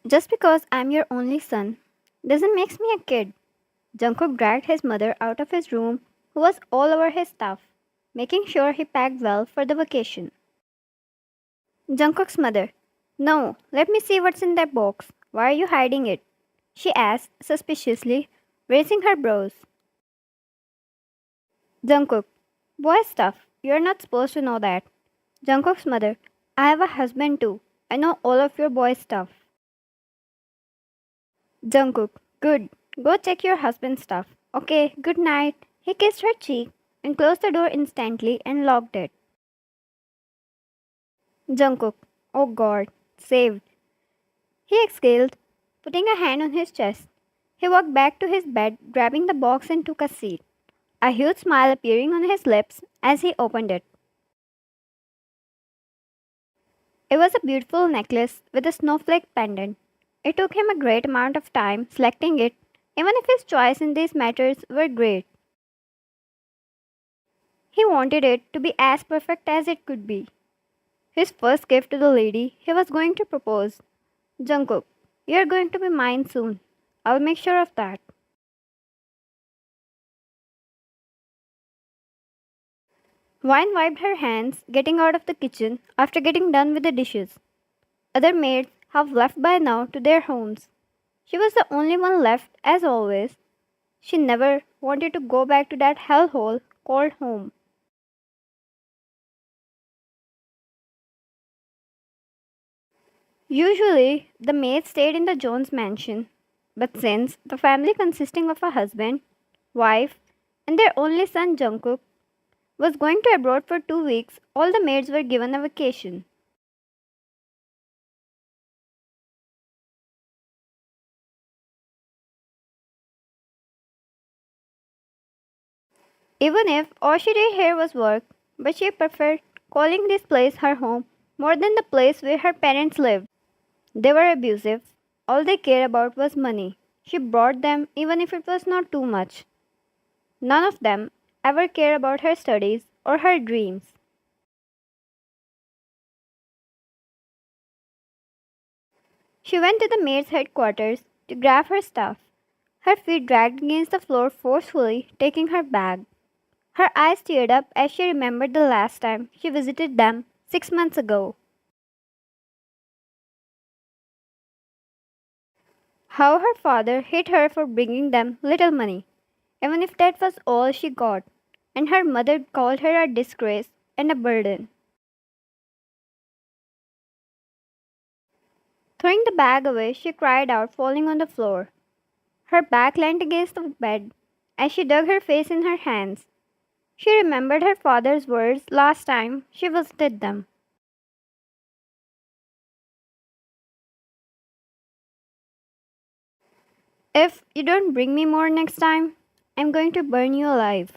Just because I'm your only son doesn't make me a kid. Jungkook dragged his mother out of his room, who was all over his stuff, making sure he packed well for the vacation. Jungkook's mother. No, let me see what's in that box. Why are you hiding it? She asked suspiciously, raising her brows. Jungkook. Boy stuff. You're not supposed to know that. Jungkook's mother. I have a husband too. I know all of your boy stuff. Jungkook. Good. Go check your husband's stuff. Okay, good night. He kissed her cheek and closed the door instantly and locked it. Jungkook. Oh god. Saved. He exhaled, putting a hand on his chest. He walked back to his bed, grabbing the box and took a seat, a huge smile appearing on his lips as he opened it. It was a beautiful necklace with a snowflake pendant. It took him a great amount of time selecting it, even if his choice in these matters were great. He wanted it to be as perfect as it could be. His first gift to the lady he was going to propose. Jungkook, you're going to be mine soon. I'll make sure of that. Wine wiped her hands getting out of the kitchen after getting done with the dishes. Other maids have left by now to their homes. She was the only one left, as always. She never wanted to go back to that hellhole called home. Usually, the maid stayed in the Jones mansion, but since the family consisting of a husband, wife, and their only son Jungkook was going to abroad for 2 weeks, all the maids were given a vacation. Even if all she did here was work, but she preferred calling this place her home more than the place where her parents lived. They were abusive. All they cared about was money. She brought them even if it was not too much. None of them ever cared about her studies or her dreams. She went to the maid's headquarters to grab her stuff. Her feet dragged against the floor forcefully, taking her bag. Her eyes teared up as she remembered the last time she visited them 6 months ago. How her father hit her for bringing them little money, even if that was all she got, and her mother called her a disgrace and a burden. Throwing the bag away, she cried out, falling on the floor. Her back leaned against the bed as she dug her face in her hands. She remembered her father's words last time she visited them. If you don't bring me more next time, I'm going to burn you alive.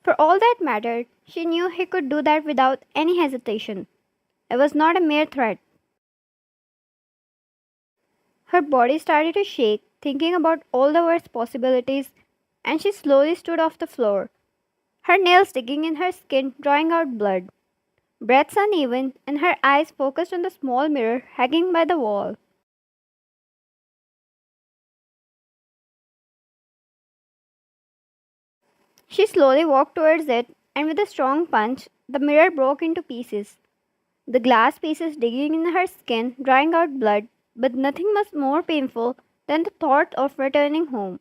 For all that mattered, she knew he could do that without any hesitation. It was not a mere threat. Her body started to shake, thinking about all the worst possibilities, and she slowly stood off the floor, her nails digging in her skin, drawing out blood. Breaths uneven, and her eyes focused on the small mirror hanging by the wall. She slowly walked towards it, and with a strong punch, the mirror broke into pieces. The glass pieces digging in her skin, drawing out blood, but nothing was more painful than the thought of returning home.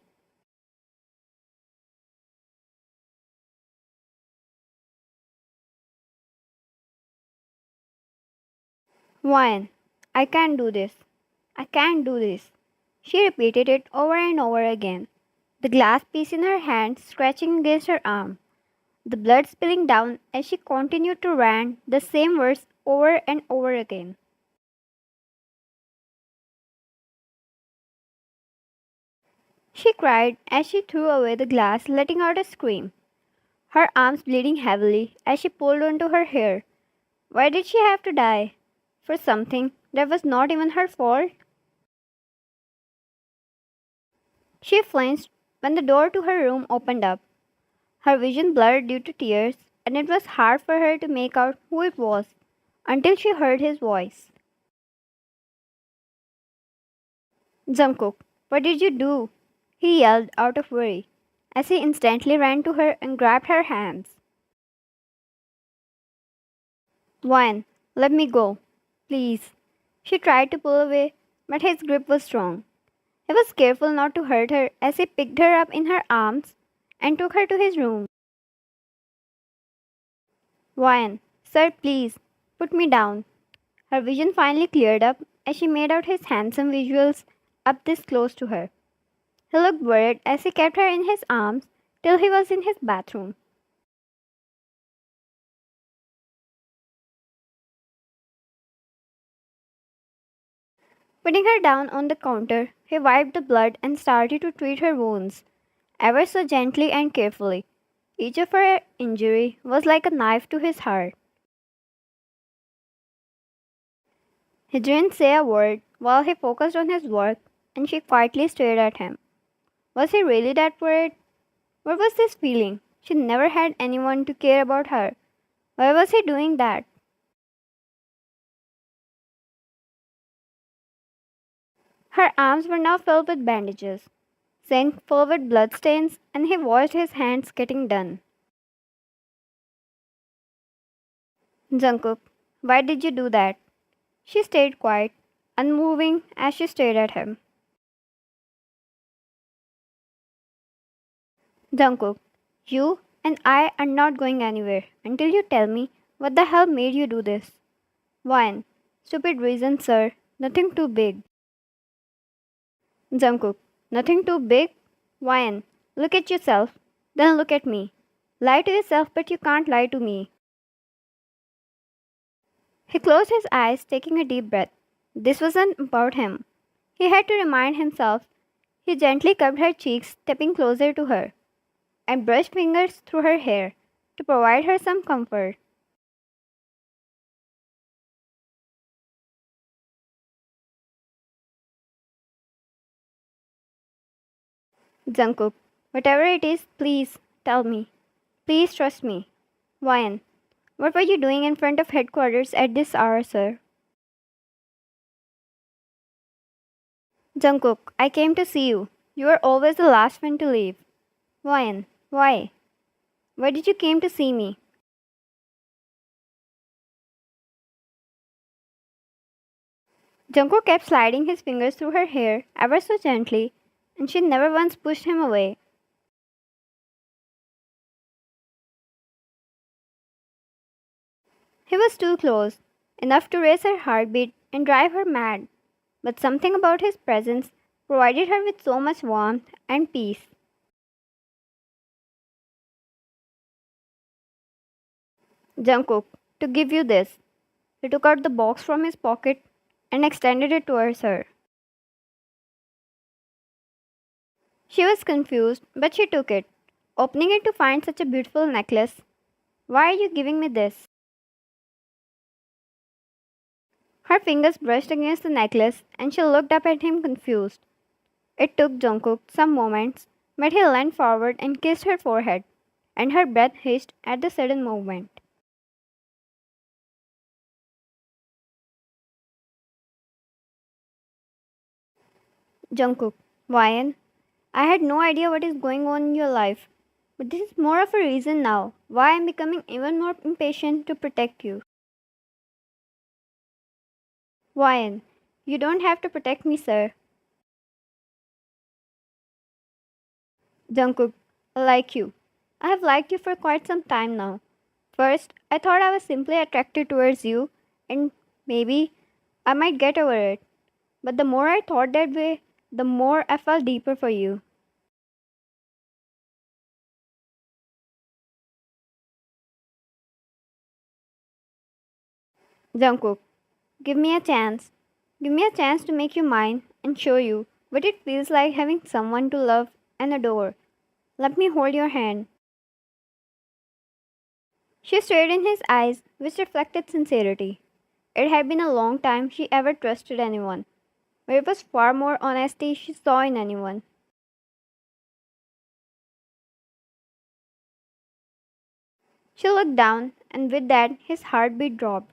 Wine. I can't do this. I can't do this. She repeated it over and over again, the glass piece in her hand scratching against her arm, the blood spilling down as she continued to rant the same words over and over again. She cried as she threw away the glass, letting out a scream, her arms bleeding heavily as she pulled onto her hair. Why did she have to die? For something that was not even her fault? She flinched when the door to her room opened up, her vision blurred due to tears, and it was hard for her to make out who it was. until she heard his voice. Jungkook, what did you do? He yelled out of worry, as he instantly ran to her and grabbed her hands. Wine, let me go. Please. She tried to pull away, but his grip was strong. He was careful not to hurt her as he picked her up in her arms and took her to his room. Wine, sir, please, put me down. Her vision finally cleared up as she made out his handsome visuals up this close to her. He looked worried as he kept her in his arms till he was in his bathroom. Putting her down on the counter, he wiped the blood and started to treat her wounds, ever so gently and carefully. Each of her injury was like a knife to his heart. He didn't say a word while he focused on his work, and she quietly stared at him. Was he really that worried? What was this feeling? She never had anyone to care about her. Why was he doing that? Her arms were now filled with bandages, sink full with bloodstains, and he watched his hands getting done. Jungkook, why did you do that? She stayed quiet, unmoving as she stared at him. Jungkook, you and I are not going anywhere until you tell me what the hell made you do this. One, stupid reason, sir. Nothing too big. Jungkook, nothing too big? Wyan, look at yourself, then look at me. Lie to yourself, but you can't lie to me. He closed his eyes, taking a deep breath. This wasn't about him. He had to remind himself. He gently cupped her cheeks, stepping closer to her, and brushed fingers through her hair to provide her some comfort. Jungkook, whatever it is, please tell me. Please trust me. Wyan, what were you doing in front of headquarters at this hour, sir? Jungkook, I came to see you. You are always the last one to leave. Wyan, why? Why did you came to see me? Jungkook kept sliding his fingers through her hair ever so gently, and she never once pushed him away. He was too close, enough to raise her heartbeat and drive her mad, but something about his presence provided her with so much warmth and peace. Jungkook, to give you this. He took out the box from his pocket and extended it towards her. She was confused, but she took it, opening it to find such a beautiful necklace. Why are you giving me this? Her fingers brushed against the necklace and she looked up at him confused. It took Jungkook some moments, but he leaned forward and kissed her forehead, and her breath hissed at the sudden movement. Jungkook, Ryan, I had no idea what is going on in your life, but this is more of a reason now why I'm becoming even more impatient to protect you. Ryan, you don't have to protect me, sir. Jungkook, I like you. I have liked you for quite some time now. First, I thought I was simply attracted towards you, and maybe I might get over it. But the more I thought that way, the more I fell deeper for you. Jungkook, give me a chance. Give me a chance to make you mine and show you what it feels like having someone to love and adore. Let me hold your hand. She stared in his eyes, which reflected sincerity. It had been a long time she ever trusted anyone, but it was far more honesty she saw in anyone. She looked down, and with that, his heartbeat dropped.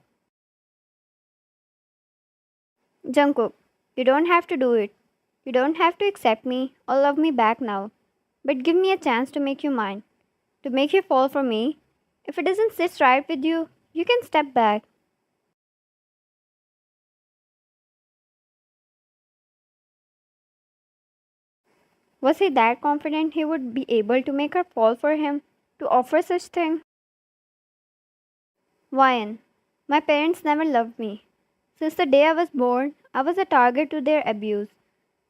Jungkook, you don't have to do it. You don't have to accept me or love me back now. But give me a chance to make you mine, to make you fall for me. If it doesn't sit right with you, you can step back. Was he that confident he would be able to make her fall for him, to offer such thing? Wyan, my parents never loved me. Since the day I was born, I was a target to their abuse.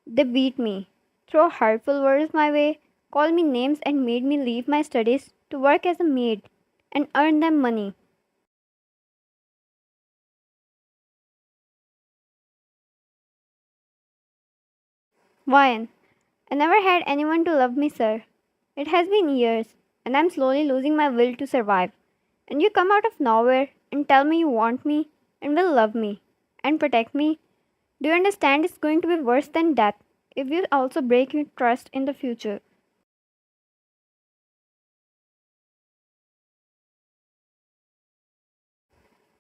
They beat me, threw hurtful words my way, called me names and made me leave my studies to work as a maid and earn them money. Wyan, I never had anyone to love me, sir. It has been years, and I'm slowly losing my will to survive. And you come out of nowhere and tell me you want me and will love me and protect me. Do you understand it's going to be worse than death if you also break your trust in the future?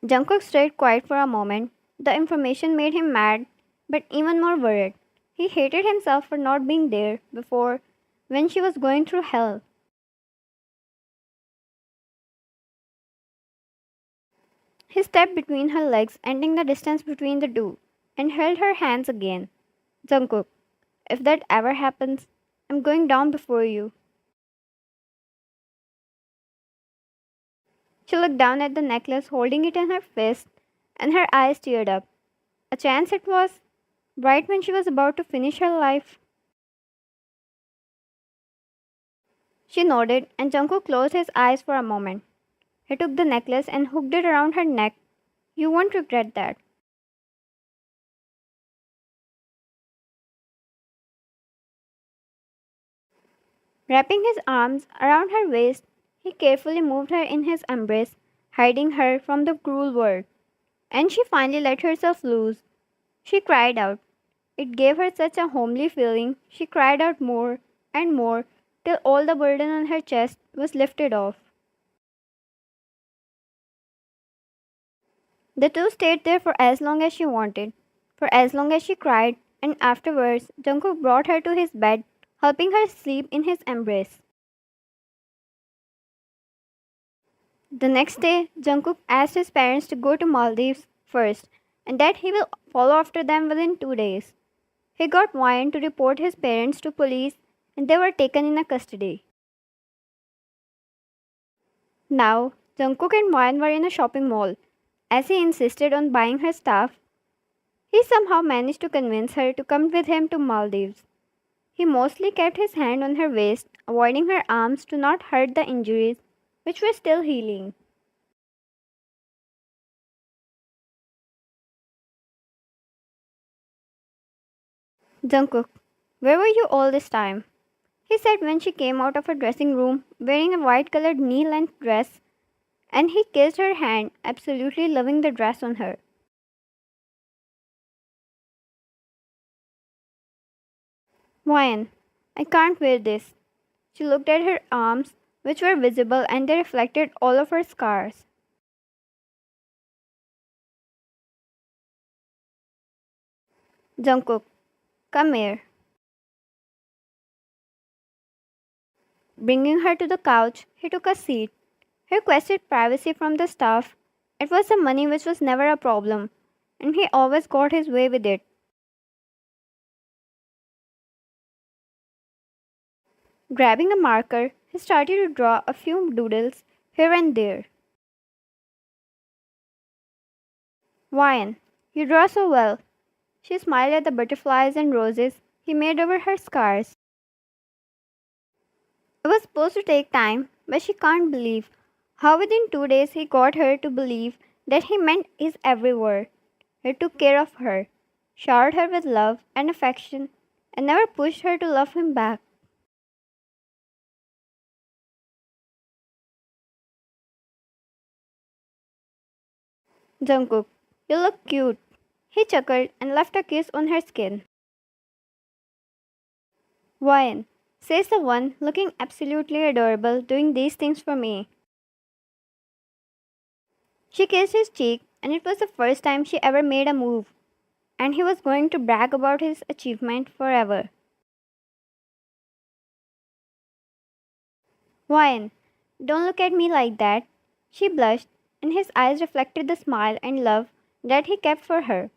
Jungkook stayed quiet for a moment. The information made him mad, but even more worried. He hated himself for not being there before when she was going through hell. He stepped between her legs, ending the distance between the two, and held her hands again. Jungkook, if that ever happens, I'm going down before you. She looked down at the necklace, holding it in her fist, and her eyes teared up. A chance it was, right when she was about to finish her life. She nodded, and Jungkook closed his eyes for a moment. He took the necklace and hooked it around her neck. You won't regret that. Wrapping his arms around her waist, he carefully moved her in his embrace, hiding her from the cruel world. And she finally let herself loose. She cried out. It gave her such a homely feeling. She cried out more and more till all the burden on her chest was lifted off. The two stayed there for as long as she wanted, for as long as she cried, and afterwards Jungkook brought her to his bed, helping her sleep in his embrace. The next day, Jungkook asked his parents to go to Maldives first, and that he will follow after them within 2 days. He got Wyan to report his parents to police, and they were taken in a custody. Now, Jungkook and Wyan were in a shopping mall. As he insisted on buying her stuff, he somehow managed to convince her to come with him to Maldives. He mostly kept his hand on her waist, avoiding her arms to not hurt the injuries, which were still healing. Jungkook, where were you all this time? He said when she came out of her dressing room wearing a white colored knee length dress, and he kissed her hand, absolutely loving the dress on her. Wyan, I can't wear this. She looked at her arms, which were visible and they reflected all of her scars. Jungkook, come here. Bringing her to the couch, he took a seat. He requested privacy from the staff. It was the money which was never a problem, and he always got his way with it. Grabbing a marker, he started to draw a few doodles here and there. Wyan, you draw so well. She smiled at the butterflies and roses he made over her scars. It was supposed to take time, but she can't believe how within 2 days he got her to believe that he meant his every word. He took care of her, showered her with love and affection, and never pushed her to love him back. Jungkook, you look cute. He chuckled and left a kiss on her skin. Wyan, says the one looking absolutely adorable doing these things for me. She kissed his cheek, and it was the first time she ever made a move. and he was going to brag about his achievement forever. Wyan, don't look at me like that. She blushed, and his eyes reflected the smile and love that he kept for her.